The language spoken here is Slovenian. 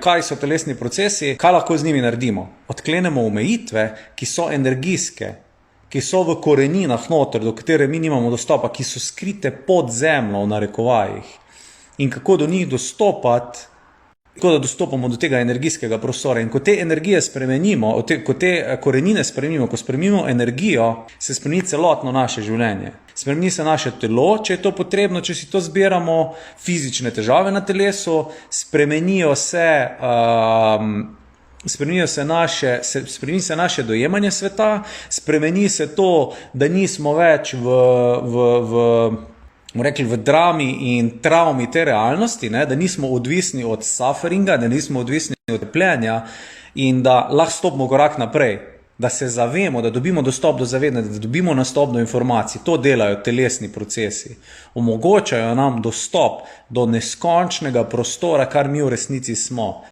kaj so telesni procesi, kaj lahko z njimi naredimo. Odklenemo omejitve, ki so energijske, ki so v koreninah noter, do katere mi nimamo dostopa, ki so skrite pod zemljo v narekovajih. In kako do njih dostopati, tako da dostopamo do tega energijskega prostora. In ko te energije spremenimo, ko te korenine spremenimo, ko spremenimo energijo, se spremeni celotno naše življenje. Spremeni se naše telo, če je to potrebno, če si to zbiramo, fizične težave na telesu, spremeni se naše dojemanje sveta, spremeni se to, da nismo več v drami in travmi te realnosti, ne? Da nismo odvisni od sufferinga, da nismo odvisni od trpljenja in da lahko stopimo korak naprej, da se zavemo, da dobimo dostop do zavedanja, da dobimo dostop do informacij. To delajo telesni procesi. Omogočajo nam dostop do neskončnega prostora, kar mi v resnici smo.